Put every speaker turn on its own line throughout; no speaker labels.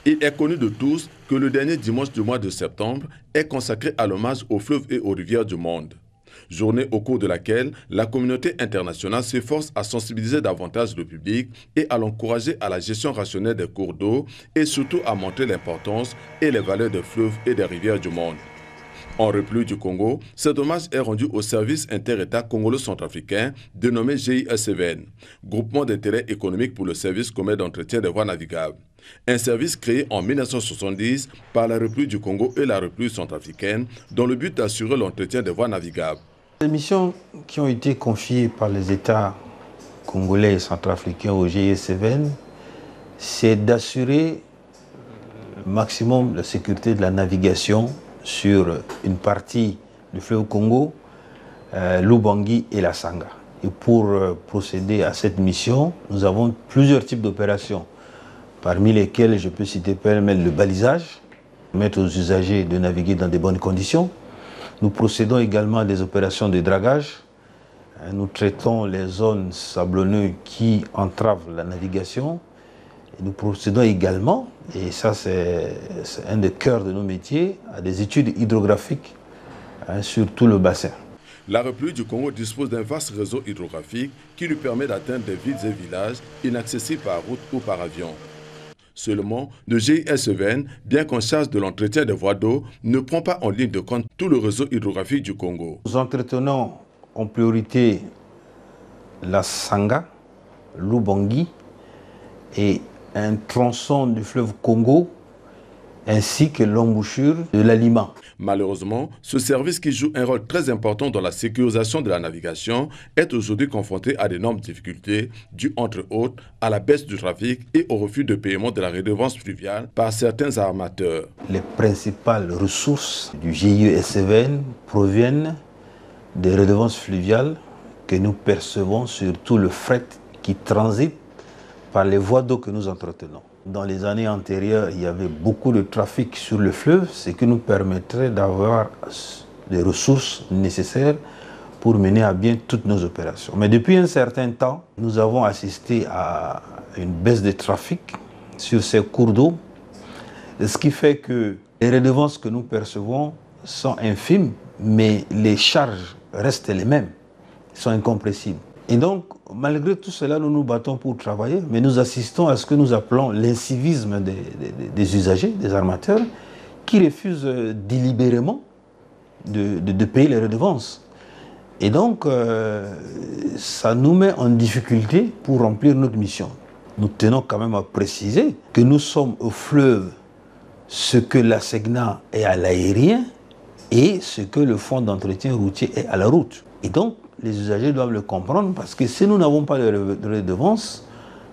Il est connu de tous que le dernier dimanche du mois de septembre est consacré à l'hommage aux fleuves et aux rivières du monde. Journée au cours de laquelle la communauté internationale s'efforce à sensibiliser davantage le public et à l'encourager à la gestion rationnelle des cours d'eau et surtout à montrer l'importance et les valeurs des fleuves et des rivières du monde. En République du Congo, cet hommage est rendu au service inter-État congolo-centrafricain dénommé GISVN, Groupement d'intérêt économique pour le service commun d'entretien des voies navigables. Un service créé en 1970 par la République du Congo et la République centrafricaine dans le but d'assurer l'entretien des voies navigables.
Les missions qui ont été confiées par les États congolais et centrafricains au GISVN, c'est d'assurer le maximum la sécurité de la navigation sur une partie du fleuve Congo, l'Ubangi et la Sanga. Et pour procéder à cette mission, nous avons plusieurs types d'opérations, parmi lesquelles je peux citer pêle-mêle le balisage, permettre aux usagers de naviguer dans de bonnes conditions. Nous procédons également à des opérations de dragage. Nous traitons les zones sablonneuses qui entravent la navigation. Et nous procédons également, et ça c'est un des cœurs de nos métiers, à des études hydrographiques sur tout le bassin.
La République du Congo dispose d'un vaste réseau hydrographique qui lui permet d'atteindre des villes et villages inaccessibles par route ou par avion. Seulement, le GISVN, bien qu'en charge de l'entretien des voies d'eau, ne prend pas en ligne de compte tout le réseau hydrographique du Congo.
Nous entretenons en priorité la Sanga, l'Ubangi et un tronçon du fleuve Congo, ainsi que l'embouchure de la Lima.
Malheureusement, ce service qui joue un rôle très important dans la sécurisation de la navigation est aujourd'hui confronté à d'énormes difficultés dues entre autres à la baisse du trafic et au refus de paiement de la redevance fluviale par certains armateurs.
Les principales ressources du GISVN proviennent des redevances fluviales que nous percevons sur tout le fret qui transite par les voies d'eau que nous entretenons. Dans les années antérieures, il y avait beaucoup de trafic sur le fleuve, ce qui nous permettrait d'avoir les ressources nécessaires pour mener à bien toutes nos opérations. Mais depuis un certain temps, nous avons assisté à une baisse de trafic sur ces cours d'eau, ce qui fait que les redevances que nous percevons sont infimes, mais les charges restent les mêmes, sont incompressibles. Et donc, malgré tout cela, nous nous battons pour travailler, mais nous assistons à ce que nous appelons l'incivisme des usagers, des armateurs, qui refusent délibérément de payer les redevances. Et donc, ça nous met en difficulté pour remplir notre mission. Nous tenons quand même à préciser que nous sommes au fleuve ce que la SEGNA est à l'aérien et ce que le fonds d'entretien routier est à la route. Et donc, les usagers doivent le comprendre parce que si nous n'avons pas de redevance,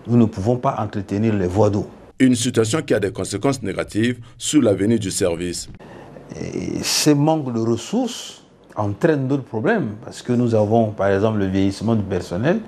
nous ne pouvons pas entretenir les voies d'eau.
Une situation qui a des conséquences négatives sur l'avenir du service.
Et ces manques de ressources entraînent d'autres problèmes parce que nous avons par exemple le vieillissement du personnel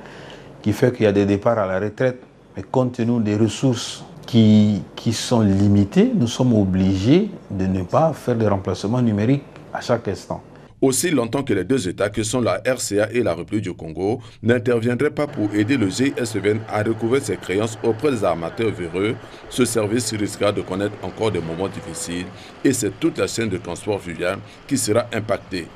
qui fait qu'il y a des départs à la retraite. Mais compte tenu des ressources qui sont limitées, nous sommes obligés de ne pas faire des remplacements numériques à chaque instant.
Aussi longtemps que les deux États, que sont la RCA et la République du Congo, n'interviendraient pas pour aider le GISVN à recouvrer ses créances auprès des armateurs véreux, ce service risquera de connaître encore des moments difficiles et c'est toute la chaîne de transport fluvial qui sera impactée.